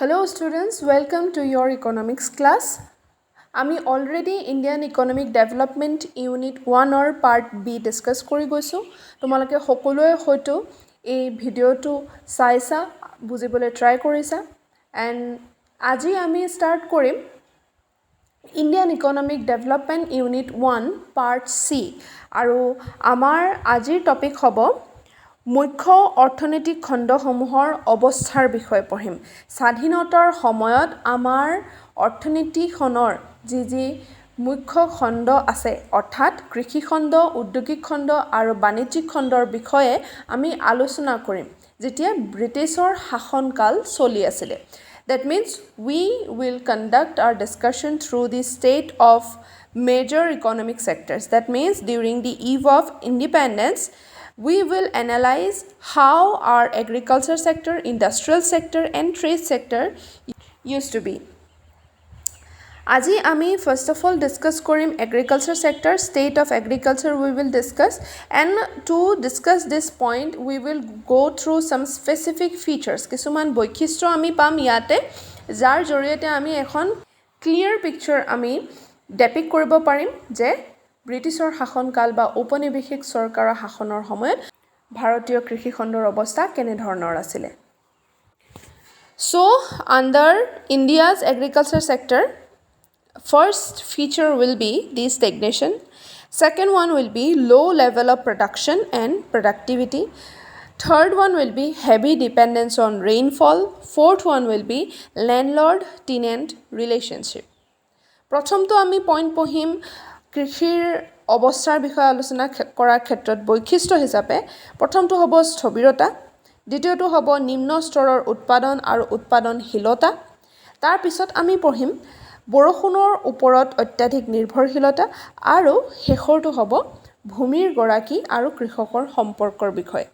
Hello students, welcome to your economics class. আমি already Indian Economic Development Unit 1 or Part B discuss কৰি গৈছো। তোমালোকে সকলোৱে হয়তো এই ভিডিওটো চাইছা, বুজিবলৈ ট্ৰাই কৰিছা। And আজি আমি start কৰিম Indian Economic Development Unit 1 Part C আৰু আমাৰ আজিৰ টপিক হ'ব মুখ্য অৰ্থনৈতিক খণ্ডসমূহৰ অৱস্থাৰ বিষয়ে পঢ়িম। স্বাধীনতাৰ সময়ত আমাৰ অৰ্থনীতিখনৰ যি মুখ্য খণ্ড আছে অৰ্থাৎ কৃষি খণ্ড, উদ্যোগিক খণ্ড আৰু বাণিজ্যিক খণ্ডৰ বিষয়ে আমি আলোচনা কৰিম যেতিয়া ব্ৰিটিছৰ শাসনকাল চলি আছিল। That means we will conduct our discussion through the state of major economic sectors. That means during the eve of independence, we will analyze how our agriculture sector, industrial sector and trade sector used to be. আজি আমি first of all discuss কৰিম agriculture sector, state of agriculture we will discuss, and to discuss this point we will go through some specific features. কিছুমান বৈশিষ্ট্য আমি পাম ইয়াতে যাৰ জৰিয়তে আমি এখন clear picture আমি depict কৰিব পাৰিম যে ব্ৰিটিছৰ শাসনকাল বা ঔপনিৱেশিক চৰকাৰৰ শাসনৰ সময়ত ভাৰতীয় কৃষি খণ্ডৰ অৱস্থা কেনে ধৰণৰ আছিল। So under India's agriculture sector, first feature will be the stagnation. Second one will be low level of production and productivity. Third one will be heavy dependence on rainfall. Fourth one will be landlord-tenant relationship. প্ৰথমটো আমি point পঢ়িম কৃষিৰ অৱস্থাৰ বিষয়ে আলোচনা কৰাৰ ক্ষেত্ৰত বৈশিষ্ট্য হিচাপে প্ৰথমটো হ'ব স্থবিৰতা, দ্বিতীয়টো হ'ব নিম্ন স্তৰৰ উৎপাদন আৰু উৎপাদনশীলতা। তাৰ পিছত আমি পঢ়িম বৰষুণৰ ওপৰত অত্যাধিক নিৰ্ভৰশীলতা আৰু শেষৰটো হ'ব ভূমিৰ গৰাকী আৰু কৃষকৰ সম্পৰ্কৰ বিষয়ে।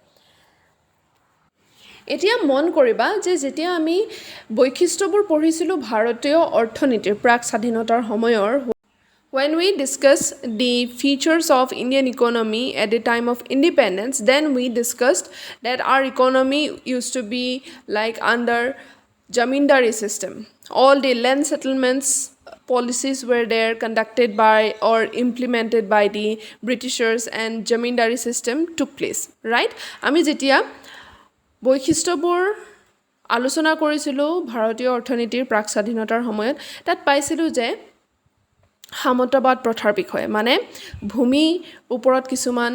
এতিয়া মন কৰিবা যে যেতিয়া আমি বৈশিষ্ট্যবোৰ পঢ়িছিলোঁ ভাৰতীয় অৰ্থনীতিৰ প্ৰাক স্বাধীনতাৰ সময়ৰ, when we discuss the features of Indian economy at the time of independence, then we discussed that our economy used to be like under zamindari system. All the land settlements policies were there conducted by or implemented by the Britishers and zamindari system took place, right? আমি যেতিয়া বৈশিষ্ট্যবোৰ আলোচনা কৰিছিলোঁ ভাৰতীয় অৰ্থনীতিৰ প্ৰাক স্বাধীনতাৰ সময়ত তাত পাইছিলোঁ যে সামন্তবাদ প্ৰথাৰ বিষয়ে, মানে ভূমিৰ ওপৰত কিছুমান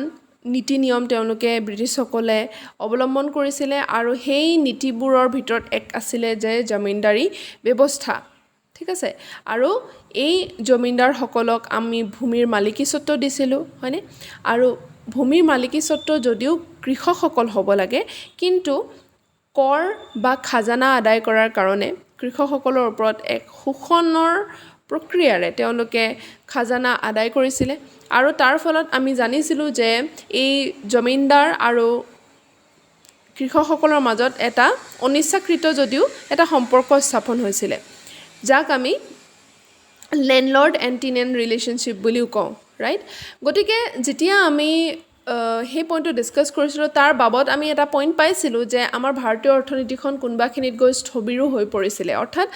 নীতি নিয়ম তেওঁলোকে ব্ৰিটিছসকলে অৱলম্বন কৰিছিলে আৰু সেই নীতিবোৰৰ ভিতৰত এক আছিলে যে জমিনদাৰী ব্যৱস্থা, ঠিক আছে। আৰু এই জমিনদাৰসকলক আমি ভূমিৰ মালিকীস্বত্ব দিছিলোঁ, হয়নে? আৰু ভূমিৰ মালিকীস্বত্ব যদিও কৃষকসকল হ'ব লাগে, কিন্তু কৰ বা খাজানা আদায় কৰাৰ কাৰণে কৃষকসকলৰ ওপৰত এক শোষণৰ প্ৰক্ৰিয়াৰে তেওঁলোকে খাজানা আদায় কৰিছিলে। আৰু তাৰ ফলত আমি জানিছিলোঁ যে এই জমিনদাৰ আৰু কৃষকসকলৰ মাজত এটা অনিচ্ছাকৃত যদিও এটা সম্পৰ্ক স্থাপন হৈছিলে, যাক আমি লেণ্ডলৰ্ড এণ্ড টেনেণ্ট ৰিলেশ্যনশ্বিপ বুলিও কওঁ, ৰাইট? গতিকে যেতিয়া আমি সেই পইণ্টটো ডিছকাছ কৰিছিলোঁ তাৰ বাবদ আমি এটা পইণ্ট পাইছিলোঁ যে আমাৰ ভাৰতীয় অৰ্থনীতিখন কোনোবাখিনিত গৈ স্থবিৰো হৈ পৰিছিলে, অৰ্থাৎ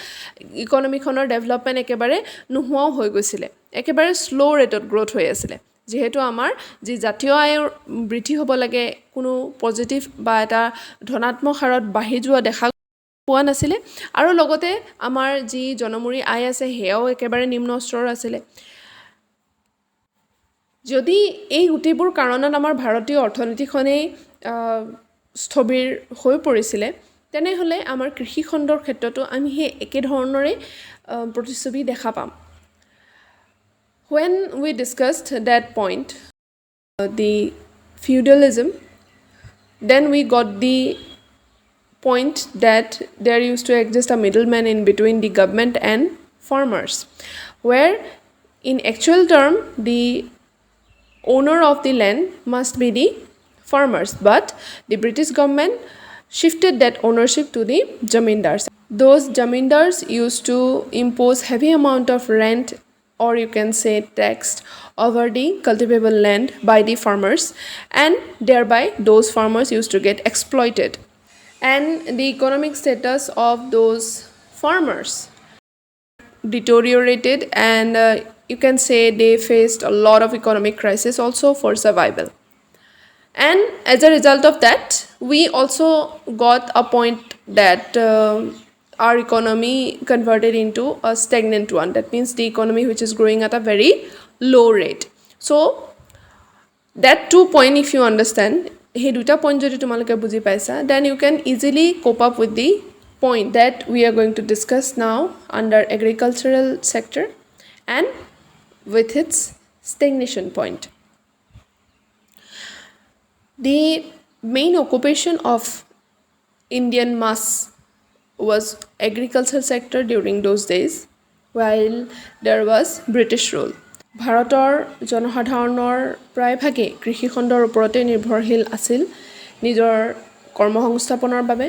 ইকনমিখনৰ ডেভেলপমেণ্ট একেবাৰে নোহোৱাও হৈ গৈছিলে, একেবাৰে শ্ল' ৰেটত গ্ৰ'থ হৈ আছিলে, যিহেতু আমাৰ যি জাতীয় আয়ৰ বৃদ্ধি হ'ব লাগে কোনো পজিটিভ বা এটা ধনাত্মক হাৰত বাঢ়ি যোৱা দেখা পোৱা নাছিলে, আৰু লগতে আমাৰ যি জনমূৰি আয় আছে সেয়াও একেবাৰে নিম্ন স্তৰৰ আছিলে। যদি এই গোটেইবোৰ কাৰণত আমাৰ ভাৰতীয় অৰ্থনীতিখনেই স্থবিৰ হৈ পৰিছিলে, তেনেহ'লে আমাৰ কৃষি খণ্ডৰ ক্ষেত্ৰতো আমি সেই একেধৰণৰে প্ৰতিচ্ছবি দেখা পাম। When we discussed that point, the feudalism, then we got the point that there used to exist a middleman in between the government and farmers, where in actual term the owner of the land must be the farmers, but the British government shifted that ownership to the zamindars. Those zamindars used to impose heavy amount of rent, or you can say tax, over the cultivable land by the farmers, and thereby those farmers used to get exploited. And the economic status of those farmers deteriorated, and you can say they faced a lot of economic crisis also for survival. And as a result of that, we also got a point that our economy converted into a stagnant one. That means the economy which is growing at a very low rate. So that 2 point, if you understand, সেই দুটা point যদি তোমালোকে বুজি পাইছা, then you can easily cope up with the point that we are going to discuss now under agricultural sector and with its stagnation point. The main occupation of Indian mass was agriculture sector during those days, while there was British rule. ভাৰতৰ জনসাধাৰণৰ প্ৰায়ভাগেই কৃষিখণ্ডৰ ওপৰতে নিৰ্ভৰশীল আছিল নিজৰ কৰ্মসংস্থাপনৰ বাবে।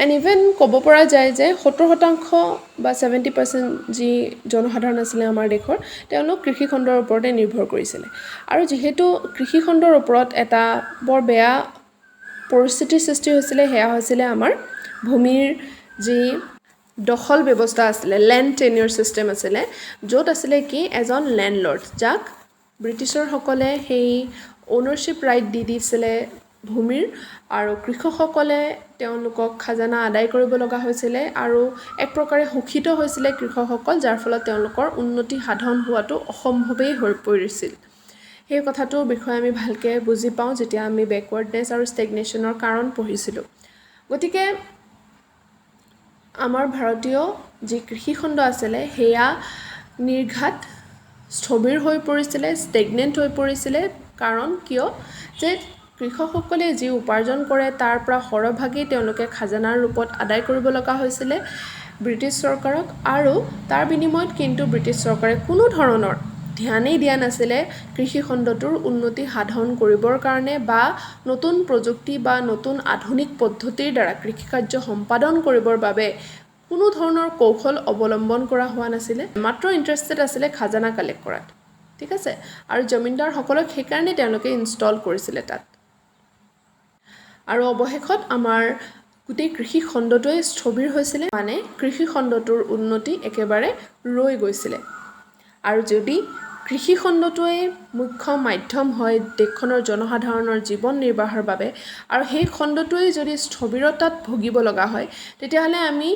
And even ক'ব পৰা যায় যে 70% বা 70% যি জনসাধাৰণ আছিলে আমাৰ দেশৰ, তেওঁলোক কৃষিখণ্ডৰ ওপৰতে নিৰ্ভৰ কৰিছিলে। আৰু যিহেতু কৃষিখণ্ডৰ ওপৰত এটা বৰ বেয়া পৰিস্থিতিৰ সৃষ্টি হৈছিলে, সেয়া হৈছিলে আমাৰ ভূমিৰ যি দখল ব্যৱস্থা আছিলে, লেণ্ড টেনিয়ৰ ছিষ্টেম আছিলে, য'ত আছিলে কি এজন লেণ্ডলৰ্ড, যাক ব্ৰিটিছৰসকলে সেই অ'নাৰশ্বিপ ৰাইট দি দিছিলে ভূমিৰ, আৰু কৃষকসকলে তেওঁলোকক খাজানা আদায় কৰিব লগা হৈছিলে, আৰু এক প্ৰকাৰে শোষিত হৈছিলে কৃষকসকল, যাৰ ফলত তেওঁলোকৰ উন্নতি সাধন হোৱাটো অসম্ভৱেই হৈ পৰিছিল। সেই কথাটোৰ বিষয়ে আমি ভালকৈ বুজি পাওঁ যেতিয়া আমি বেকৱাৰ্ডনেছ আৰু ষ্টেগনেশ্যনৰ কাৰণ পঢ়িছিলোঁ। গতিকে আমাৰ ভাৰতীয় যি কৃষিখণ্ড আছিলে, সেয়া নিৰ্ঘাত স্থবিৰ হৈ পৰিছিলে, ষ্টেগনেণ্ট হৈ পৰিছিলে। কাৰণ কিয়? যে কৃষকসকলে যি উপাৰ্জন কৰে তাৰ পৰা সৰহভাগেই তেওঁলোকে খাজানাৰ ৰূপত আদায় কৰিব লগা হৈছিলে ব্ৰিটিছ চৰকাৰক, আৰু তাৰ বিনিময়ত কিন্তু ব্ৰিটিছ চৰকাৰে কোনো ধৰণৰ ধ্যানেই দিয়া নাছিলে কৃষিখণ্ডটোৰ উন্নতি সাধন কৰিবৰ কাৰণে, বা নতুন প্ৰযুক্তি বা নতুন আধুনিক পদ্ধতিৰ দ্বাৰা কৃষিকাৰ্য সম্পাদন কৰিবৰ বাবে কোনো ধৰণৰ কৌশল অৱলম্বন কৰা হোৱা নাছিলে। মাত্ৰ ইণ্টাৰেষ্টেড আছিলে খাজানা কালেক্ট কৰাত, ঠিক আছে। আৰু জমিনদাৰসকলক সেইকাৰণে তেওঁলোকে ইনষ্টল কৰিছিলে তাত। আৰু অৱশেষত আমাৰ গোটেই কৃষিখণ্ডটোৱে স্থবিৰ হৈছিলে, মানে কৃষিখণ্ডটোৰ উন্নতি একেবাৰে ৰৈ গৈছিলে। আৰু যদি কৃষিখণ্ডটোৱে মুখ্য মাধ্যম হয় দেশখনৰ জনসাধাৰণৰ জীৱন নিৰ্বাহৰ বাবে, আৰু সেই খণ্ডটোৱে যদি স্থবিৰতাত ভুগিব লগা হয়, তেতিয়াহ'লে আমি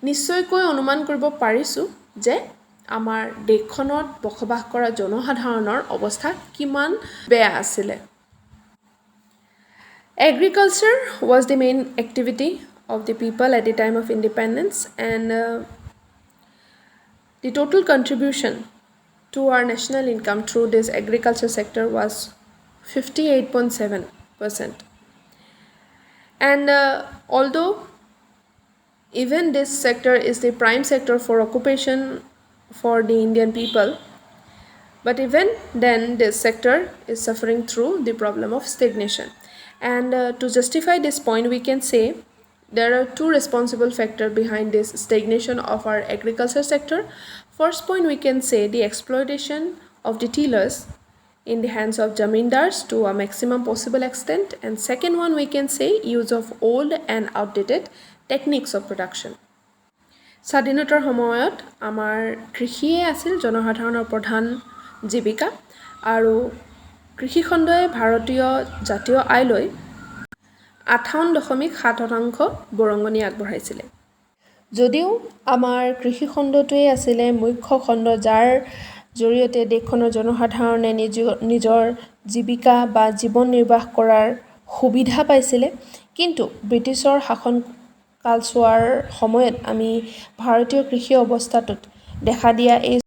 নিশ্চয়কৈ অনুমান কৰিব পাৰিছোঁ যে আমাৰ দেশখনত বসবাস কৰা জনসাধাৰণৰ অৱস্থা কিমান বেয়া আছিলে। Agriculture was the main activity of the people at the time of independence, and the total contribution to our national income through this agriculture sector was 58.7%. And although even this sector is the prime sector for occupation for the Indian people, but even then this sector is suffering through the problem of stagnation. And to justify this point, we can say there are two responsible factors behind this stagnation of our agriculture sector. First point, we can say the exploitation of the tillers in the hands of zamindars to a maximum possible extent. And second one, we can say use of old and outdated techniques of production. স্বাধীনতাৰ সময়ত আমাৰ কৃষিয়ে আছিল জনসাধাৰণৰ প্ৰধান জীৱিকা, আৰু কৃষিখণ্ডই ভাৰতীয় জাতীয় আয়লৈ 58.7% বৰঙণি আগবঢ়াইছিলে। যদিও আমাৰ কৃষিখণ্ডটোৱেই আছিলে মুখ্য খণ্ড, যাৰ জৰিয়তে দেশখনৰ জনসাধাৰণে নিজৰ জীৱিকা বা জীৱন নিৰ্বাহ কৰাৰ সুবিধা পাইছিলে, কিন্তু ব্ৰিটিছৰ শাসন কালছোৱাৰ সময়ত আমি ভাৰতীয় কৃষি অৱস্থাটোত দেখা দিয়া এই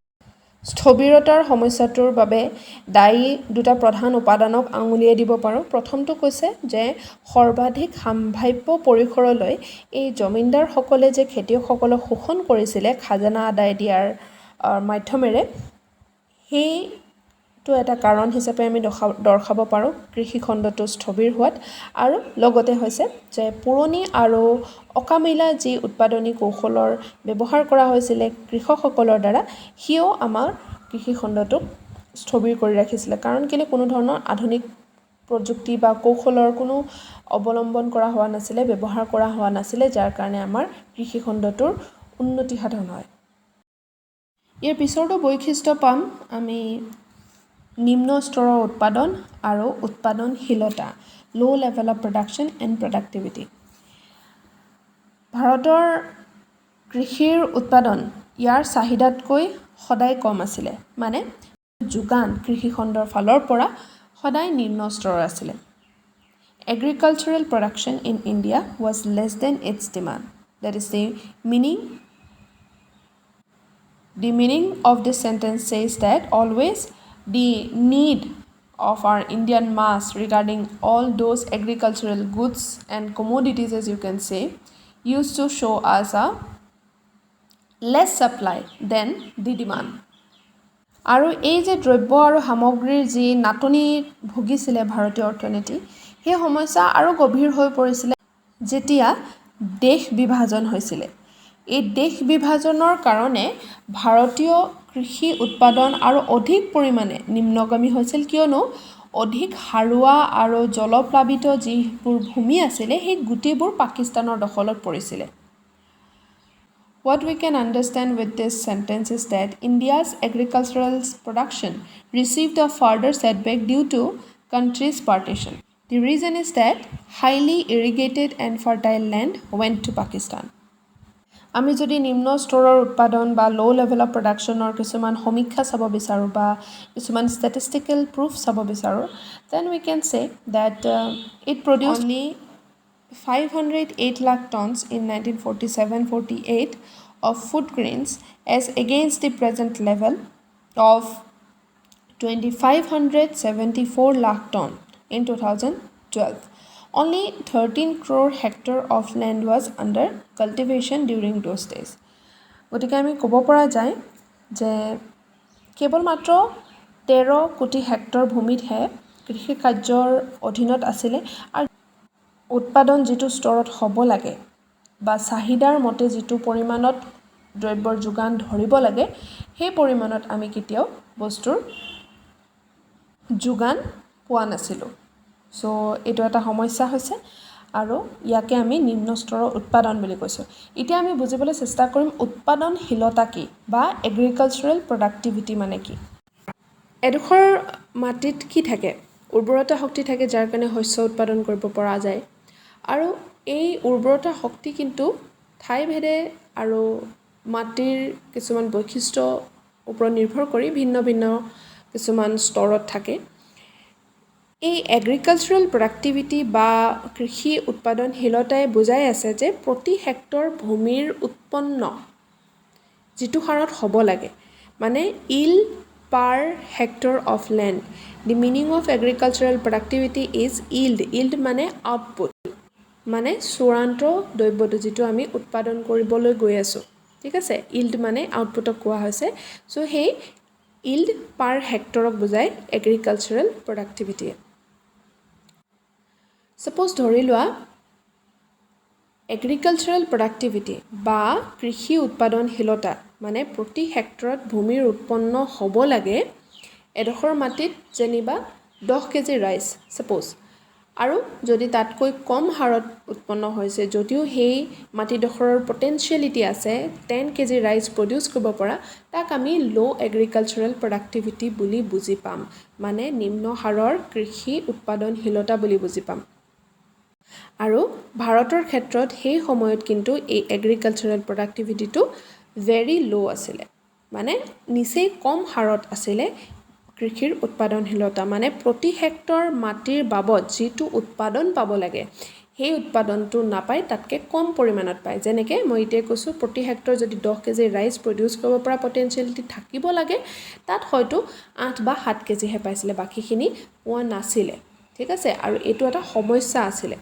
স্থবিৰতাৰ সমস্যাটোৰ বাবে দায়ী দুটা প্ৰধান উপাদানক আঙুলিয়াই দিব পাৰোঁ। প্ৰথমটো কৈছে যে সৰ্বাধিক সাম্ভাব্য পৰিসৰলৈ এই জমিনদাৰসকলে যে খেতিয়কসকলক শোষণ কৰিছিলে খাজানা আদায় দিয়াৰ মাধ্যমেৰে, সেইটো এটা কাৰণ হিচাপে আমি দৰ্শাব পাৰোঁ কৃষিখণ্ডটো স্থবিৰ হোৱাত। আৰু লগতে হৈছে যে পুৰণি আৰু অকামিলা যি উৎপাদনী কৌশলৰ ব্যৱহাৰ কৰা হৈছিলে কৃষকসকলৰ দ্বাৰা, সিও আমাৰ কৃষিখণ্ডটোক স্থবিৰ কৰি ৰাখিছিলে। কাৰণ কেলৈ কোনো ধৰণৰ আধুনিক প্ৰযুক্তি বা কৌশলৰ কোনো অৱলম্বন কৰা হোৱা নাছিলে, ব্যৱহাৰ কৰা হোৱা নাছিলে, যাৰ কাৰণে আমাৰ কৃষিখণ্ডটোৰ উন্নতি সাধন হয় ইয়াৰ পিছৰটো বৈশিষ্ট্য পাম আমি নিম্ন স্তৰৰ উৎপাদন আৰু উৎপাদনশীলতা low level of production and productivity ভাৰতৰ কৃষিৰ উৎপাদন ইয়াৰ চাহিদাতকৈ সদায় কম আছিলে মানে যোগান কৃষি খণ্ডৰ ফালৰ পৰা সদায় নিম্ন স্তৰৰ আছিলে Agricultural production in India was less than its demand. That is the meaning of this sentence says that always the need of our Indian mass regarding all those agricultural goods and commodities, as you can say, used to show us a less supply than the demand. আৰু এই যে দ্ৰব্য আৰু সামগ্ৰীৰ যি নাটনি ভুগিছিলে ভাৰতীয় অৰ্থনীতি সেই সমস্যা আৰু গভীৰ হৈ পৰিছিলে যেতিয়া দেশ বিভাজন হৈছিলে এই দেশ বিভাজনৰ কাৰণে ভাৰতীয় কৃষি উৎপাদন আৰু অধিক পৰিমাণে নিম্নগামী হৈছিল কিয়নো অধিক হাৰুৱা আৰু জলপ্লাবিত যিবোৰ ভূমি আছিলে সেই গোটেইবোৰ পাকিস্তানৰ দখলত পৰিছিলে What we can understand with this sentence is that India's agricultural production received a further setback due to country's partition. The reason is that highly irrigated and fertile land went to Pakistan. আমি যদি নিম্ন স্তৰৰ উৎপাদন বা low level of প্ৰডাকশ্যনৰ কিছুমান সমীক্ষা চাব বিচাৰোঁ বা কিছুমান ষ্টেটিষ্টিকেল প্ৰুফ চাব বিচাৰোঁ then we can say that it produced only 508 lakh tons in 1947-48 of food grains as against the present level of 2574 lakh ton in 2012. Only 13 crore hectare of land was under cultivation during those days. গতিকে আমি ক'ব পৰা যায় যে কেৱল মাত্ৰ 13 কোটি hectare ভূমিতহে কৃষি কাৰ্যৰ অধীনত আছিলে আৰু উৎপাদন যিটো স্তৰত হ'ব লাগে বা চাহিদাৰ মতে যিটো পৰিমাণত দ্ৰব্যৰ যোগান ধৰিব লাগে সেই পৰিমাণত আমি কেতিয়াও বস্তুৰ যোগান পোৱা নাছিলোঁ সো এইটো এটা সমস্যা হৈছে আৰু ইয়াকে আমি নিম্ন স্তৰৰ উৎপাদন বুলি কৈছোঁ এতিয়া আমি বুজিবলৈ চেষ্টা কৰিম উৎপাদনশীলতা কি বা এগ্ৰিকালচাৰেল প্ৰডাক্টিভিটি মানে কি এডোখৰ মাটিত কি থাকে উৰ্বৰতা শক্তি থাকে যাৰ কাৰণে শস্য উৎপাদন কৰিব পৰা যায় আৰু এই উৰ্বৰতা শক্তি কিন্তু ঠাইভেদে আৰু মাটিৰ কিছুমান বৈশিষ্ট্য ওপৰত নিৰ্ভৰ কৰি ভিন্ন ভিন্ন কিছুমান স্তৰত থাকে এই এগ্ৰিকালচাৰেল প্ৰডাক্টিভিটি বা কৃষি উৎপাদনশীলতাই বুজাই আছে যে প্ৰতি হেক্টৰ ভূমিৰ উৎপন্ন যিটো হাৰত হ'ব লাগে মানে yield per hectare of land the meaning of agricultural productivity is yield মানে আউটপুট মানে চূড়ান্ত দ্ৰব্যটো যিটো আমি উৎপাদন কৰিবলৈ গৈ আছোঁ ঠিক আছে ইল্ড মানে আউটপুটক কোৱা হৈছে সো সেই ইল্ড পাৰ হেক্টৰক বুজায় এগ্ৰিকালচাৰেল প্ৰডাক্টিভিটিয়ে Suppose ধৰি লোৱা এগ্ৰিকালচাৰেল প্ৰডাক্টিভিটি বা কৃষি উৎপাদনশীলতা মানে প্ৰতি হেক্টৰত ভূমিৰ উৎপন্ন হ'ব লাগে এডোখৰ মাটিত যেনিবা 10 কেজি ৰাইচ সাপোজ আৰু যদি তাতকৈ কম হাৰত উৎপন্ন হৈছে যদিও সেই মাটিডোখৰৰ পটেনশিয়ালিটি আছে 10 কেজি ৰাইচ প্ৰডিউস কৰিব পৰা তাক আমি লো এগ্ৰিকালচাৰেল প্ৰডাক্টিভিটি বুলি বুজি পাম মানে নিম্ন হাৰৰ কৃষি উৎপাদনশীলতা বুলি বুজি পাম আৰু ভাৰতৰ ক্ষেত্ৰত সেই সময়ত কিন্তু এই এগ্ৰিকালচাৰেল প্ৰডাক্টিভিটিটো ভেৰি লো আছিলে মানে নিচেই কম হাৰত আছিলে কৃষিৰ উৎপাদনশীলতা মানে প্ৰতি হেক্টৰ মাটিৰ বাবদ যিটো উৎপাদন পাব লাগে সেই উৎপাদনটো নাপায় তাতকৈ কম পৰিমাণত পায় যেনেকৈ মই এতিয়া কৈছোঁ প্ৰতি হেক্টৰ যদি 10 কেজি ৰাইচ প্ৰডিউস কৰিব পৰা পটেনশিয়ালিটি থাকিব লাগে তাত হয়তো 8 বা 7 কেজিহে পাইছিলে বাকীখিনি পোৱা নাছিলে ঠিক আছে আৰু এইটো এটা সমস্যা আছিলে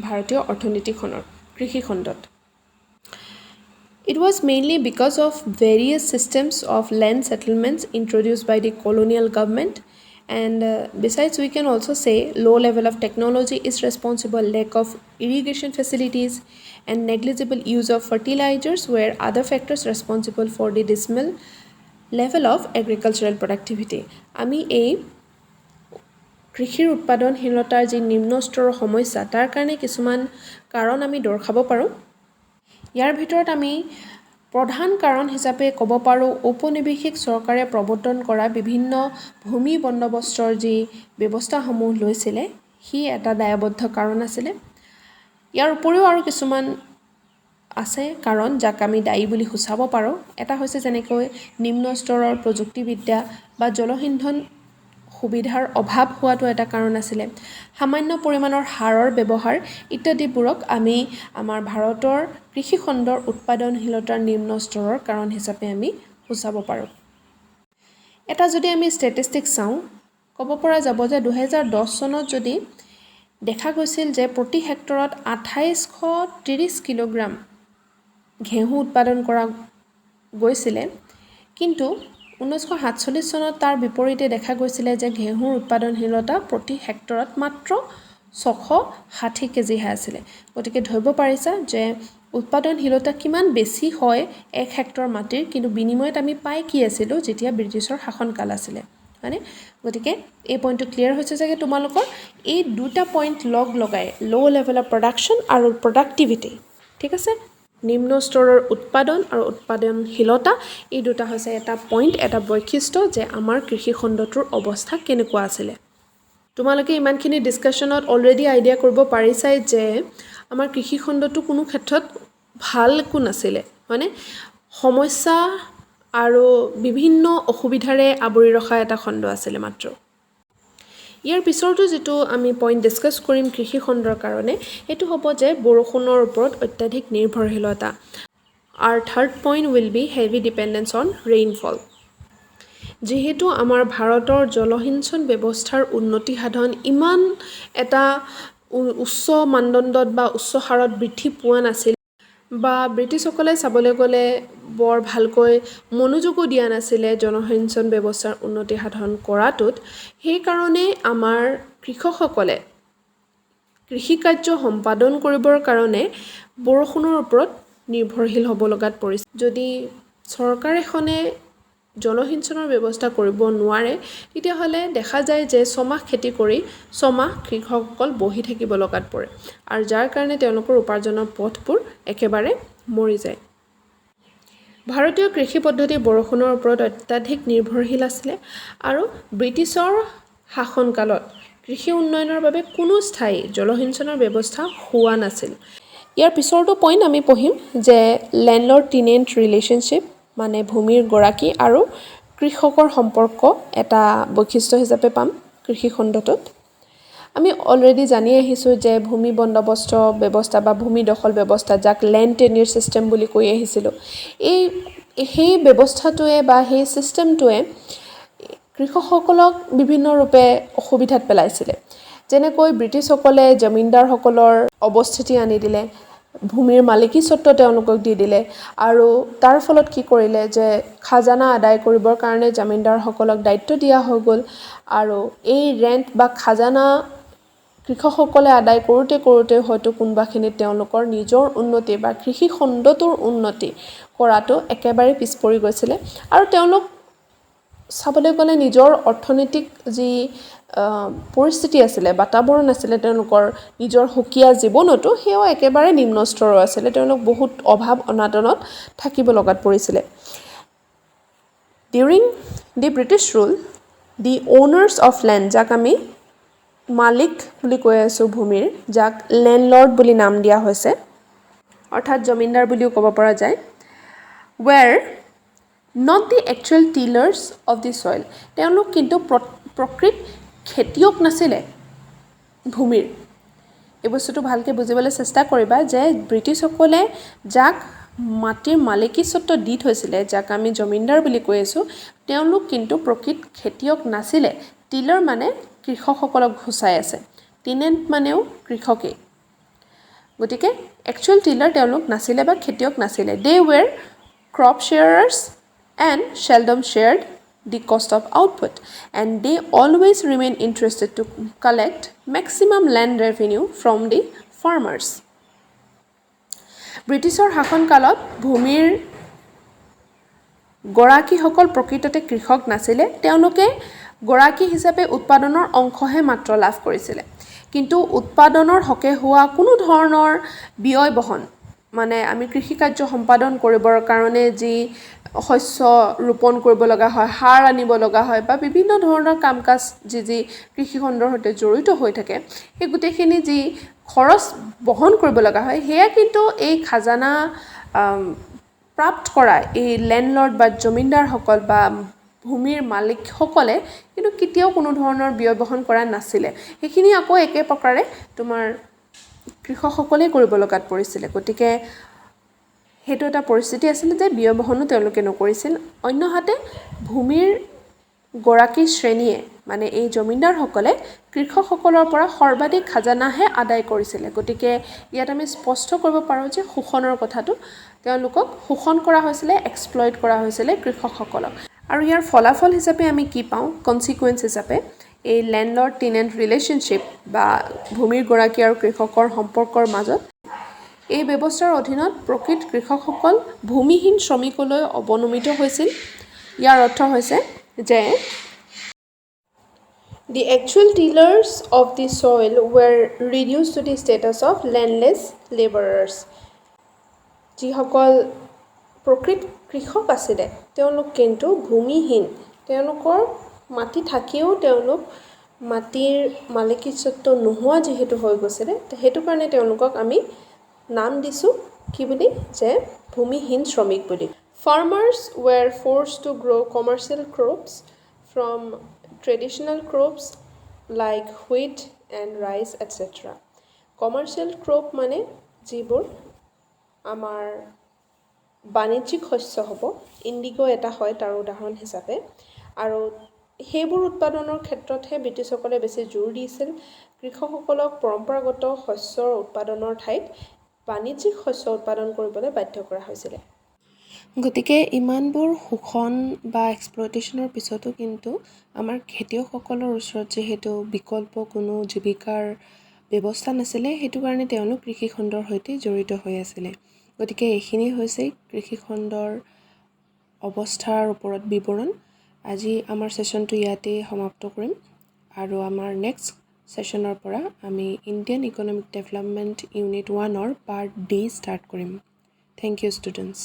ভাৰতীয় অৰ্থনীতিখনৰ কৃষি খণ্ডত It was mainly because of various systems of land settlements introduced by the colonial government and besides we can also say low level of technology is responsible lack of irrigation facilities and negligible use of fertilizers were other factors responsible for the dismal level of agricultural productivity আমি এই কৃষিৰ উৎপাদনশীলতাৰ যি নিম্ন স্তৰৰ সমস্যা তাৰ কাৰণে কিছুমান কাৰণ আমি দৰ্শাব পাৰোঁ ইয়াৰ ভিতৰত আমি প্ৰধান কাৰণ হিচাপে ক'ব পাৰোঁ ঔপনিৱেশিক চৰকাৰে প্ৰৱৰ্তন কৰা বিভিন্ন ভূমি বন্দোবস্তৰ যি ব্যৱস্থাসমূহ লৈছিলে সি এটা দায়বদ্ধ কাৰণ আছিলে। ইয়াৰ উপৰিও আৰু কিছুমান আছে কাৰণ যাক আমি দায়ী বুলি সূচাব পাৰোঁ। এটা হৈছে যেনেকৈ নিম্ন স্তৰৰ প্ৰযুক্তিবিদ্যা বা জলসিঞ্চন সুবিধাৰ অভাৱ হোৱাটো এটা কাৰণ আছিলে। সামান্য পৰিমাণৰ সাৰৰ ব্যৱহাৰ ইত্যাদিবোৰক আমি আমাৰ ভাৰতৰ কৃষিখণ্ডৰ উৎপাদনশীলতাৰ নিম্ন স্তৰৰ কাৰণ হিচাপে আমি সূচাব পাৰোঁ। এটা যদি আমি ষ্টেটিষ্টিক্স চাওঁ ক'ব পৰা যাব যে 2010 চনত যদি দেখা গৈছিল যে প্ৰতি হেক্টৰত 2830 কিলোগ্ৰাম ঘেঁহু উৎপাদন কৰা গৈছিলে, কিন্তু 1947 চনত তাৰ বিপৰীতে দেখা গৈছিলে যে ঘেঁহুৰ উৎপাদনশীলতা প্ৰতি হেক্টৰত মাত্ৰ 660 কেজিহে আছিলে। গতিকে ধৰিব পাৰিছা যে উৎপাদনশীলতা কিমান বেছি হয় 1 হেক্টৰ মাটিৰ, কিন্তু বিনিময়ত আমি পাই কি আছিলোঁ যেতিয়া ব্ৰিটিছৰ শাসনকাল আছিলে, হয়নে? গতিকে এই পইণ্টটো ক্লিয়াৰ হৈছে চাগে তোমালোকৰ। এই দুটা পইণ্ট লগাই ল' লেভেল অফ প্ৰডাকশ্যন আৰু প্ৰডাক্টিভিটি, ঠিক আছে, নিম্ন স্তৰৰ উৎপাদন আৰু উৎপাদনশীলতা, এই দুটা হৈছে এটা পইণ্ট, এটা বৈশিষ্ট্য যে আমাৰ কৃষিখণ্ডটোৰ অৱস্থা কেনেকুৱা আছিলে। তোমালোকে ইমানখিনি ডিছকাশ্যনত অলৰেডি আইডিয়া কৰিব পাৰিছাই যে আমাৰ কৃষিখণ্ডটো কোনো ক্ষেত্ৰত ভাল একো নাছিলে, হয়নে? সমস্যা আৰু বিভিন্ন অসুবিধাৰে আৱৰি ৰখা এটা খণ্ড আছিলে মাত্ৰ। ইয়াৰ পিছৰটো যিটো আমি পইণ্ট ডিছকাছ কৰিম কৃষিখণ্ডৰ কাৰণে, সেইটো হ'ব যে বৰষুণৰ ওপৰত অত্যাধিক নিৰ্ভৰশীলতা। Our third point will be heavy dependence on rainfall. যিহেতু আমাৰ ভাৰতৰ জলসিঞ্চন ব্যৱস্থাৰ উন্নতি সাধন ইমান এটা উচ্চ মানদণ্ডত বা উচ্চ হাৰত বৃদ্ধি পোৱা নাছিল, বা ব্ৰিটিছসকলে চাবলৈ গ'লে বৰ ভালকৈ মনোযোগো দিয়া নাছিলে জলসিঞ্চন ব্যৱস্থাৰ উন্নতি সাধন কৰাটোত, সেইকাৰণে আমাৰ কৃষকসকলে কৃষিকাৰ্য সম্পাদন কৰিবৰ কাৰণে বৰষুণৰ ওপৰত নিৰ্ভৰশীল হ'ব লগাত পৰিছে। যদি চৰকাৰ এখনে জলসিঞ্চনৰ ব্যৱস্থা কৰিব নোৱাৰে, তেতিয়াহ'লে দেখা যায় যে ছমাহ খেতি কৰি ছমাহ কৃষকসকল বহি থাকিব লগাত পৰে, আৰু যাৰ কাৰণে তেওঁলোকৰ উপাৰ্জনৰ পথবোৰ একেবাৰে মৰি যায়। ভাৰতীয় কৃষি পদ্ধতি বৰষুণৰ ওপৰত অত্যাধিক নিৰ্ভৰশীল আছিলে, আৰু ব্ৰিটিছৰ শাসনকালত কৃষি উন্নয়নৰ বাবে কোনো স্থায়ী জলসিঞ্চনৰ ব্যৱস্থা হোৱা নাছিল। ইয়াৰ পিছৰটো পইণ্ট আমি পঢ়িম যে লেণ্ডলৰ্ড টিনেণ্ট ৰিলেশ্যনশ্বিপ, মানে ভূমিৰ গৰাকী আৰু কৃষকৰ সম্পৰ্ক এটা বৈশিষ্ট্য হিচাপে পাম কৃষিখণ্ডটোত। আমি অলৰেডি জানি আহিছোঁ যে ভূমি বন্দোবস্ত ব্যৱস্থা বা ভূমি দখল ব্যৱস্থা, যাক লেণ্ড টেনিয়ৰ ছিষ্টেম বুলি কৈ আহিছিলোঁ, সেই ব্যৱস্থাটোৱে বা সেই ছিষ্টেমটোৱে কৃষকসকলক বিভিন্ন ৰূপে অসুবিধাত পেলাইছিলে। যেনেকৈ ব্ৰিটিছসকলে জমিনদাৰসকলৰ অৱস্থিতি আনি দিলে, ভূমিৰ মালিকী স্বত্ব তেওঁলোকক দি দিলে, আৰু তাৰ ফলত কি কৰিলে যে খাজানা আদায় কৰিবৰ কাৰণে জমিনদাৰসকলক দায়িত্ব দিয়া হৈ গ'ল, আৰু এই ৰেণ্ট বা খাজানা কৃষকসকলে আদায় কৰোঁতে হয়তো কোনোবাখিনিত তেওঁলোকৰ নিজৰ উন্নতি বা কৃষিখণ্ডটোৰ উন্নতি কৰাটো একেবাৰে পিছ পৰি গৈছিলে, আৰু তেওঁলোক চাবলৈ গ'লে নিজৰ অৰ্থনৈতিক যি পৰিস্থিতি আছিলে, বাতাবৰণ আছিলে তেওঁলোকৰ নিজৰ সুকীয়া জীৱনতো, সেয়াও একেবাৰে নিম্ন স্তৰৰ আছিলে। তেওঁলোক বহুত অভাৱ অনাটনত থাকিব লগাত পৰিছিলে। During the British rule, the honours of land, যাক আমি মালিক বুলি কৈ আছোঁ ভূমিৰ, যাক লেণ্ডলৰ্ড বুলি নাম দিয়া হৈছে, অৰ্থাৎ জমিনদাৰ বুলিও ক'ব পৰা যায়, were not the actual tillers of the soil. তেওঁলোক কিন্তু প্ৰকৃত খেতিয়ক নাছিলে ভূমিৰ। এই বস্তুটো ভালকৈ বুজিবলৈ চেষ্টা কৰিবা যে ব্ৰিটিছসকলে যাক মাটিৰ মালিকী স্বত্ব দি থৈছিলে, যাক আমি জমিনদাৰ বুলি কৈ আছোঁ, তেওঁলোক কিন্তু প্ৰকৃত খেতিয়ক নাছিলে। টিলাৰ মানে কৃষকসকলক ঘুচাই আছে, টিনেণ্ট মানেও কৃষকেই। গতিকে একচুৱেল টিলাৰ তেওঁলোক নাছিলে বা খেতিয়ক নাছিলে। They were crop sharers and seldom shared the cost of output, and they always remain interested to collect maximum land revenue from the farmers. ব্ৰিটিছৰ শাসনকালত ভূমিৰ গৰাকীসকল প্ৰকৃততে কৃষক নাছিলে, তেওঁলোকে গৰাকী হিচাপে উৎপাদনৰ অংশহে মাত্ৰ লাভ কৰিছিলে, কিন্তু উৎপাদনৰ হকে হোৱা কোনো ধৰণৰ ব্যয় বহন মানে আমি কৃষিকাৰ্য সম্পাদন কৰিবৰ কাৰণে যি শস্য ৰোপণ কৰিব লগা হয়, সাৰ আনিব লগা হয় বা বিভিন্ন ধৰণৰ কাম কাজ যি কৃষিখণ্ডৰ সৈতে জড়িত হৈ থাকে, সেই গোটেইখিনি যি খৰচ বহন কৰিব লগা হয়, সেয়া কিন্তু এই খাজানা প্ৰাপ্ত কৰা এই লেণ্ডলৰ্ড বা জমিনদাৰসকল বা ভূমিৰ মালিকসকলে কিন্তু কেতিয়াও কোনো ধৰণৰ ব্যয় বহন কৰা নাছিলে। সেইখিনি আকৌ একে প্ৰকাৰে তোমাৰ কৃষকসকলেই কৰিব লগাত পৰিছিলে। গতিকে সেইটো এটা পৰিস্থিতি আছিলে যে ব্যয় বহনো তেওঁলোকে নকৰিছিল। অন্যহাতে ভূমিৰ গৰাকী শ্ৰেণীয়ে মানে এই জমিনদাৰসকলে কৃষকসকলৰ পৰা সৰ্বাধিক খাজানাহে আদায় কৰিছিলে। গতিকে ইয়াত আমি স্পষ্ট কৰিব পাৰোঁ যে শোষণৰ কথাটো, তেওঁলোকক শোষণ কৰা হৈছিলে, এক্সপ্লইট কৰা হৈছিলে কৃষকসকলক। আৰু ইয়াৰ ফলাফল হিচাপে আমি কি পাওঁ, কনচিকুৱেঞ্চ হিচাপে এই লেণ্ডলৰ্ড টেনেণ্ট ৰিলেশ্যনশ্বিপ বা ভূমিৰ গৰাকী আৰু কৃষকৰ সম্পৰ্কৰ মাজত এই ব্যৱস্থাৰ অধীনত প্ৰকৃত কৃষকসকল ভূমিহীন শ্ৰমিকলৈ অৱনমিত হৈছিল। ইয়াৰ অৰ্থ হৈছে যে the actual tillers of the soil were reduced to the status of landless laborers. যিসকল প্ৰকৃত কৃষক আছিলে তেওঁলোক কিন্তু ভূমিহীন, তেওঁলোকৰ মাটি থাকিও তেওঁলোক মাটিৰ মালিকীস্বত্ব নোহোৱা যিহেতু হৈ গৈছিলে, সেইটো কাৰণে তেওঁলোকক আমি নাম দিছোঁ কি বুলি, যে ভূমিহীন শ্ৰমিক বুলি। Farmers were forced to grow commercial crops from traditional crops like wheat and rice etc. Commercial crop মানে যিবোৰ আমাৰ বাণিজ্যিক শস্য হ'ব, ইণ্ডিগো এটা হয় তাৰ উদাহৰণ হিচাপে, আৰু সেইবোৰ উৎপাদনৰ ক্ষেত্ৰতহে ব্ৰিটিছসকলে বেছি জোৰ দিছিল। কৃষকসকলক পৰম্পৰাগত শস্যৰ উৎপাদনৰ ঠাইত বাণিজ্যিক শস্য উৎপাদন কৰিবলৈ বাধ্য কৰা হৈছিলে। গতিকে ইমানবোৰ শোষণ বা এক্সপ্লইটেশ্যনৰ পিছতো কিন্তু আমাৰ খেতিয়কসকলৰ ওচৰত যিহেতু বিকল্প কোনো জীৱিকাৰ ব্যৱস্থা নাছিলে, সেইটো কাৰণে তেওঁলোক কৃষিখণ্ডৰ সৈতে জড়িত হৈ আছিলে। গতিকে এইখিনি হৈছে কৃষিখণ্ডৰ অৱস্থাৰ ওপৰত বিৱৰণ। আজি আমাৰ ছেশ্যনটো ইয়াতে সমাপ্ত কৰিম আৰু আমাৰ নেক্সট ছেশ্যনৰ পৰা আমি ইণ্ডিয়ান ইকনমিক ডেভেলপমেণ্ট ইউনিট 1ৰ পাৰ্ট D ষ্টাৰ্ট কৰিম। Thank you students.